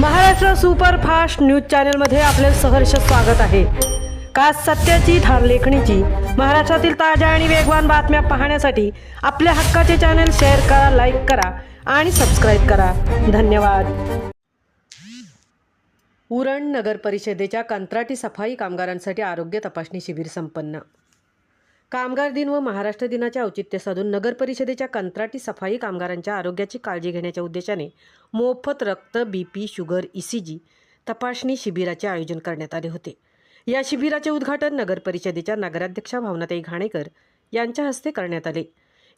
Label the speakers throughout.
Speaker 1: Maharashtra superfast news चॅनलमध्ये आपले सहर्ष स्वागत आहे। का सत्याची धार लेखणीची महाराष्ट्रातील ताज्या आणि वेगवान बातम्या पाहण्यासाठी आपल्या हक्काचे चॅनल शेअर करा, लाईक करा आणि सबस्क्राइब करा। धन्यवाद। उरण नगर परिषदेच्या कंत्राटी सफाई कामगारांसाठी आरोग्य तपासणी शिबिर संपन्न। कामगार दिन व महाराष्ट्र दिनाचे औचित्य साधून नगर परिषदेच्या कंत्राटी सफाई कामगारांच्या आरोग्याची काळजी घेण्याच्या उद्देशाने मोफत रक्त, बीपी, शुगर, ईसीजी तपासणी शिबिराचे आयोजन करण्यात आले होते। या शिबिराचे उद्घाटन नगर परिषदेच्या नगराध्यक्षा भावनाताई घाणेकर यांच्या हस्ते करण्यात आले।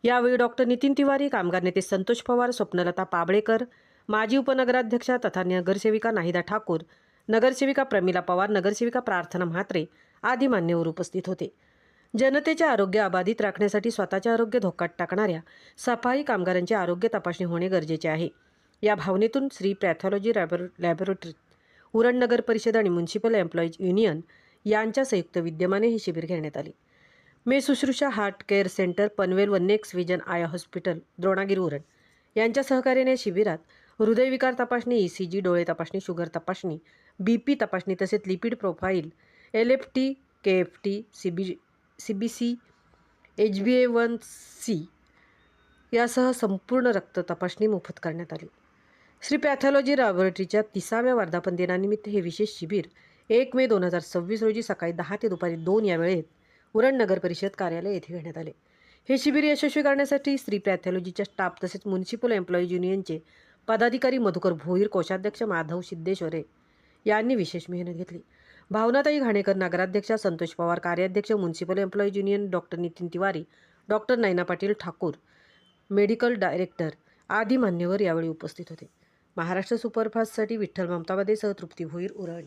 Speaker 1: यावेळी डॉक्टर नितीन तिवारी, कामगार नेते संतोष पवार, स्वप्नलता पाबळेकर, माजी उपनगराध्यक्षा तथा नगरसेविका नाहिदा ठाकूर, नगरसेविका प्रमिला पवार, नगरसेविका प्रार्थना म्हात्रे आदी मान्यवर उपस्थित होते। जनतेचे आरोग्य अबाधित राखण्यासाठी स्वतःचे आरोग्य धोक्यात टाकणाऱ्या सफाई कामगारांची आरोग्य तपासणी होणे गरजेचे आहे। या भावनेतून श्री पॅथॉलॉजी लॅबोरेटरी, उरण नगर परिषद आणि म्युनिसिपल एम्प्लॉईज युनियन यांच्या संयुक्त विद्यमाने हे शिबिर घेण्यात आले। मे शुश्रूषा हार्ट केअर सेंटर, पनवेल व next vision I hospital, Dronagiri, Uran यांच्या सहकार्याने शिबिरात हृदयविकार तपासणी, ईसीजी, डोळे तपासणी, शुगर तपासणी, बीपी तपासणी तसेच lipid profile, LFT, KFT, CBC, HbA1c यासह संपूर्ण रक्त तपासणी मोफत करण्यात आली। श्री पॅथॉलॉजी लॅबोरेटरीच्या 30व्या वर्धापन दिनानिमित्त हे विशेष शिबिर 1 मे 2026 रोजी सकाळी 10 ते दुपारी 2 या वेळेत उरण नगर परिषद कार्यालय येथे घेण्यात आले। हे शिबिर यशस्वी करण्यासाठी श्री पॅथॉलॉजीच्या स्टाफ तसेच म्युनिसिपल एम्प्लॉईज युनियनचे पदाधिकारी मधुकर भोईर, कोषाध्यक्ष माधव सिद्धेश्वरे यांनी विशेष मेहनत घेतली। भावनाताई घाणेकर, नगराध्यक्षा संतोष पवार, कार्याध्यक्ष municipal employees union doctor Nitin Tiwari, doctor Naina Patil Thakur, medical director आदी मान्यवर यावेळी उपस्थित होते। महाराष्ट्र सुपरफास्टसाठी विठ्ठल ममताबादेसह तृप्ती भोईर, उरण।